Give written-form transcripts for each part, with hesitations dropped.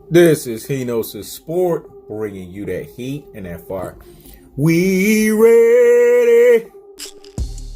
This is He Knows His Sport, bringing you that heat and that fire. We ready.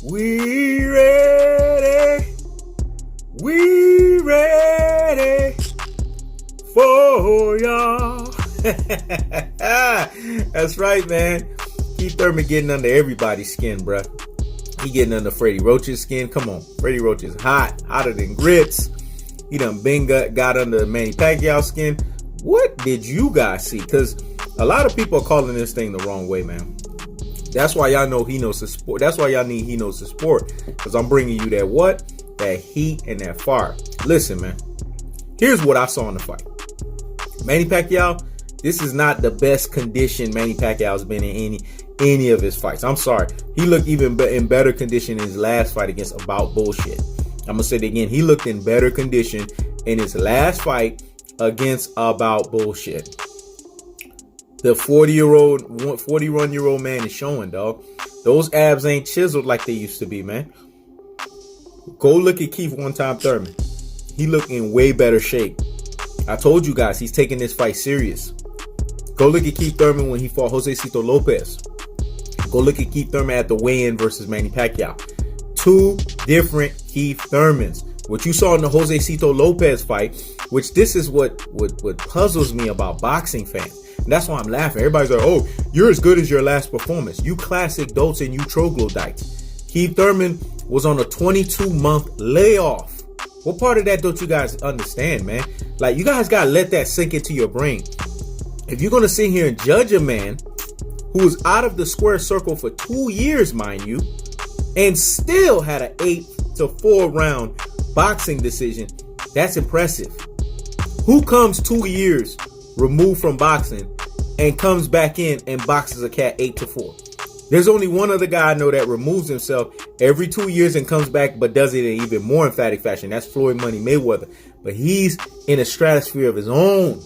We ready. We ready for y'all. That's right, man. Keith Thurman getting under everybody's skin, bruh. He getting under Freddie Roach's skin. Come on. Freddie Roach is hot. Hotter than grits. He done got under Manny Pacquiao's skin. What did you guys see? Because a lot of people are calling this thing the wrong way, man. That's why y'all know He Knows His Sport. That's why y'all need He Knows His Sport. Because I'm bringing you that what? That heat and that fire. Listen, man. Here's what I saw in the fight. Manny Pacquiao, this is not the best condition Manny Pacquiao's been in any of his fights. I'm sorry. He looked even in better condition in his last fight against About Bullshit. I'm going to say it again. He looked in better condition in his last fight against About Bullshit. The 41-year-old man is showing, dog. Those abs ain't chiseled like they used to be, man. Go look at Keith one-time Thurman. He looked in way better shape. I told you guys, he's taking this fight serious. Go look at Keith Thurman when he fought Josecito Lopez. Go look at Keith Thurman at the weigh-in versus Manny Pacquiao. Two different Keith Thurmans. What you saw in the Josecito Lopez fight, which this is what puzzles me about boxing fans. And that's why I'm laughing. Everybody's like, oh, you're as good as your last performance. You classic dolts and you troglodytes. Keith Thurman was on a 22-month layoff. What part of that don't you guys understand, man? Like, you guys got to let that sink into your brain. If you're going to sit here and judge a man who was out of the square circle for 2 years, mind you, and still had an 8-4 round boxing decision, that's impressive. Who comes 2 years removed from boxing and comes back in and boxes a cat 8-4? There's only one other guy I know that removes himself every 2 years and comes back, but does it in even more emphatic fashion. That's Floyd Money Mayweather. But he's in a stratosphere of his own.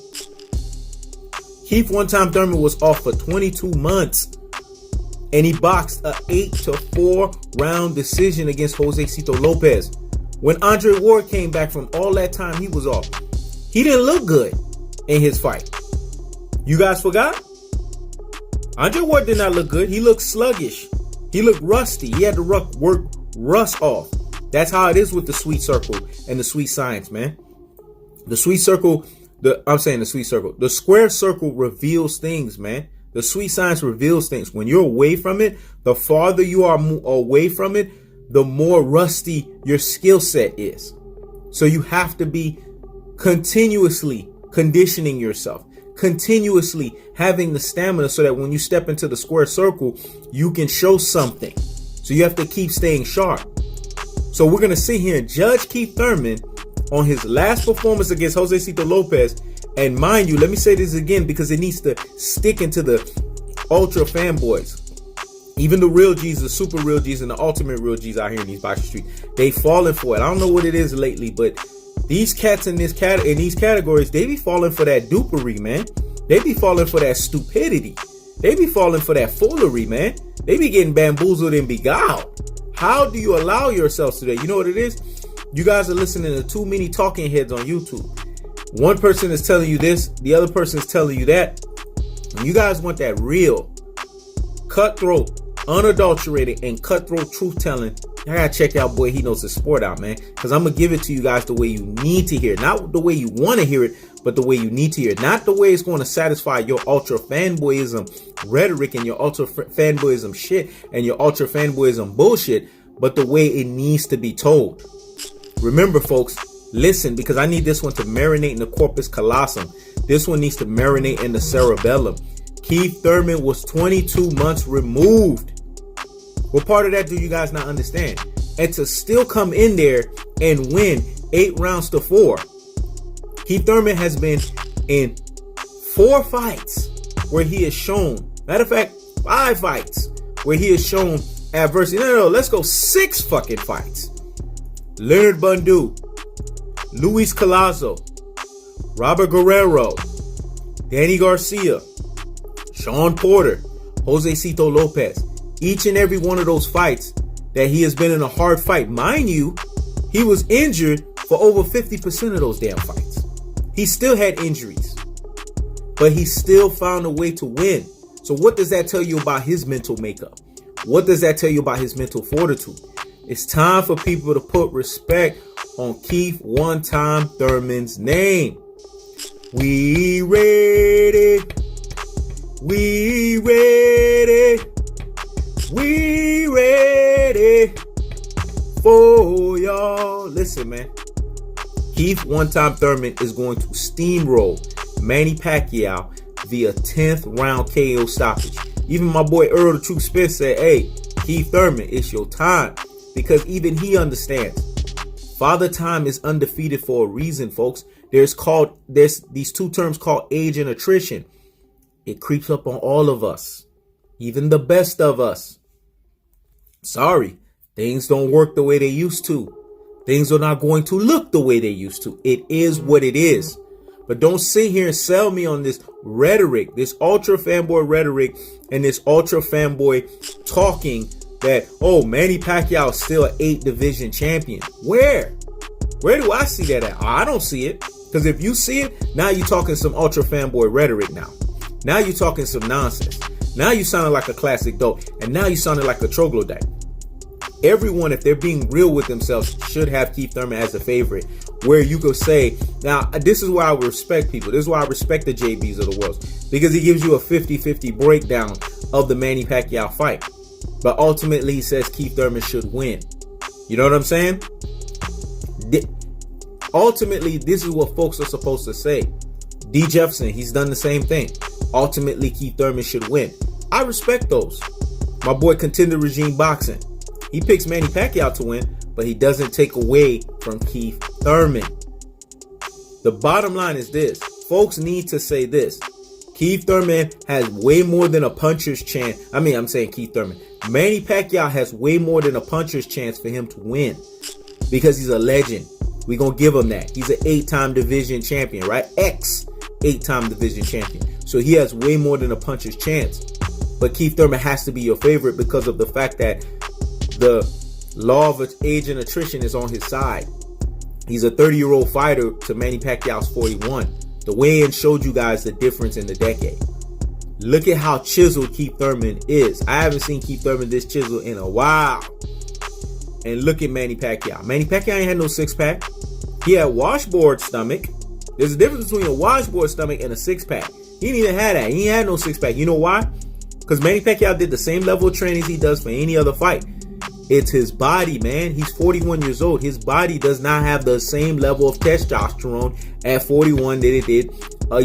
Keith one-time Thurman was off for 22 months. And he boxed a 8-4 round decision against Josecito Lopez. When Andre Ward came back from all that time he was off, he didn't look good in his fight. You guys forgot? Andre Ward did not look good. He looked sluggish. He looked rusty. He had to work rust off. That's how it is with the sweet circle and the sweet science, man. The sweet circle, the square circle reveals things, man. The sweet science reveals things. When you're away from it, the farther you are away from it, the more rusty your skill set is. So you have to be continuously conditioning yourself, continuously having the stamina so that when you step into the square circle, you can show something. So you have to keep staying sharp. So we're going to sit here and judge Keith Thurman on his last performance against Josecito Lopez. And mind you, let me say this again because it needs to stick into the ultra fanboys. Even the real G's, the super real G's, and the ultimate real G's out here in these boxing streets, they falling for it. I don't know what it is lately, but these cats in these categories, they be falling for that dupery, man. They be falling for that stupidity. They be falling for that foolery, man. They be getting bamboozled and beguiled. How do you allow yourselves to that? You know what it is? You guys are listening to too many talking heads on YouTube. One person is telling you this, the other person is telling you that. And you guys want that real, cutthroat, unadulterated, and cutthroat truth telling. I gotta check out boy He Knows His Sport out, man. Because I'm gonna give it to you guys the way you need to hear it. Not the way you want to hear it, but the way you need to hear it. Not the way it's going to satisfy your ultra fanboyism rhetoric and your ultra fanboyism shit and your ultra fanboyism bullshit, but the way it needs to be told. Remember, folks, listen, because I need this one to marinate in the corpus callosum. This one needs to marinate in the cerebellum. Keith Thurman was 22 months removed. What part of that do you guys not understand? And to still come in there and win 8-4. Keith Thurman has been in 4 fights where he has shown, matter of fact, 5 fights where he has shown adversity. No, let's go 6 fucking fights. Leonard Bundu, Luis Collazo, Robert Guerrero, Danny Garcia, Sean Porter, Josecito Lopez. Each and every one of those fights that he has been in a hard fight. Mind you, he was injured for over 50% of those damn fights. He still had injuries. but he still found a way to win. So what does that tell you about his mental makeup? What does that tell you about his mental fortitude? It's time for people to put respect on Keith one-time Thurman's name. We ready. We ready. We ready for y'all. Listen, man. Keith one-time Thurman is going to steamroll Manny Pacquiao via 10th round KO stoppage. Even my boy Earl the Truth Smith said, hey, Keith Thurman, it's your time. Because even he understands. Father Time is undefeated for a reason, folks. There's these two terms called age and attrition. It creeps up on all of us. Even the best of us. Sorry, things don't work the way they used to. Things are not going to look the way they used to. It is what it is. But don't sit here and sell me on this rhetoric, this ultra fanboy rhetoric, and this ultra fanboy talking that, oh, Manny Pacquiao is still an 8 division champion. Where? Where do I see that at? I don't see it. Because if you see it, now you're talking some ultra fanboy rhetoric now. Now you're talking some nonsense. Now you sounding like a classic dope. And now you sounding like a troglodyte. Everyone, if they're being real with themselves, should have Keith Thurman as a favorite. Where you could say, now, this is why I respect people. This is why I respect the JBs of the world. Because he gives you a 50-50 breakdown of the Manny Pacquiao fight. But ultimately, he says Keith Thurman should win. You know what I'm saying? Ultimately, this is what folks are supposed to say. D. Jefferson, he's done the same thing. Ultimately, Keith Thurman should win. I respect those. My boy Contender Regime Boxing. He picks Manny Pacquiao to win, but he doesn't take away from Keith Thurman. The bottom line is this. Folks need to say this. Keith Thurman has way more than a puncher's chance. I'm saying Keith Thurman. Manny Pacquiao has way more than a puncher's chance for him to win. Because he's a legend. We're going to give him that. He's an 8-time division champion, right? 8-time division champion. So he has way more than a puncher's chance. But Keith Thurman has to be your favorite because of the fact that the law of age and attrition is on his side. He's a 30-year-old fighter to Manny Pacquiao's 41. The weigh-in showed you guys the difference in the decade. Look at how chiseled Keith Thurman is. I haven't seen Keith Thurman this chiseled in a while. And look at Manny Pacquiao. Manny Pacquiao ain't had no six-pack. He had washboard stomach. There's a difference between a washboard stomach and a six-pack. He didn't even have that. He ain't had no six-pack. You know why? Because Manny Pacquiao did the same level of training he does for any other fight. It's his body, man. He's 41 years old. His body does not have the same level of testosterone at 41 that it did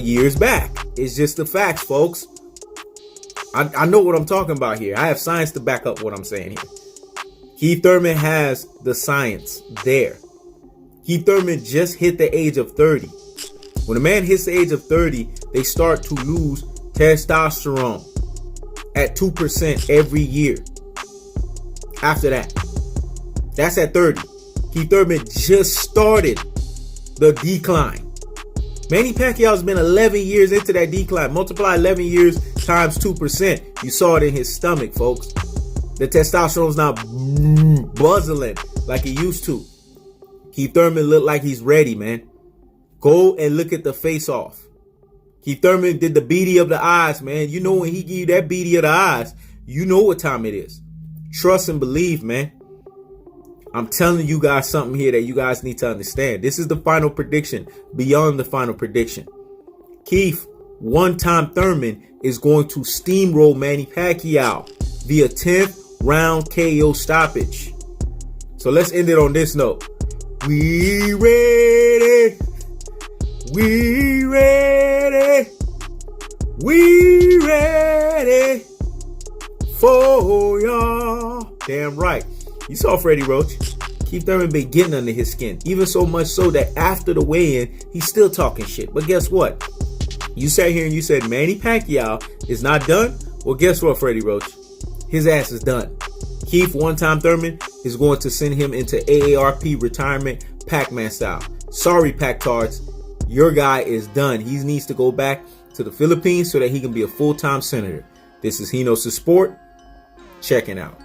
years back. It's just the facts, folks. I know what I'm talking about here. I have science to back up what I'm saying here. Keith Thurman has the science there. Keith Thurman just hit the age of 30. When a man hits the age of 30, they start to lose testosterone at 2% every year. After that, that's at 30. Keith Thurman just started the decline. Manny Pacquiao's been 11 years into that decline. Multiply 11 years times 2%. You saw it in his stomach, folks. The testosterone's not buzzing like it used to. Keith Thurman looked like he's ready, man. Go and look at the face-off. Keith Thurman did the beady of the eyes, man. You know when he give you that beady of the eyes, you know what time it is. Trust and believe, man. I'm telling you guys something here that you guys need to understand. This is the final prediction beyond the final prediction. Keith, one-time Thurman, is going to steamroll Manny Pacquiao via 10th round KO stoppage. So let's end it on this note. We ready. We ready. We ready for y'all. Damn right. You saw Freddie Roach. Keith Thurman been getting under his skin. Even so much so that after the weigh-in, he's still talking shit. But guess what? You sat here and you said Manny Pacquiao is not done. Well, guess what, Freddie Roach? His ass is done. Keith, one-time Thurman, is going to send him into AARP retirement, Pac-Man style. Sorry, Pac-Tards. Your guy is done. He needs to go back to the Philippines so that he can be a full-time senator. This is Hino's Sport. Checking out.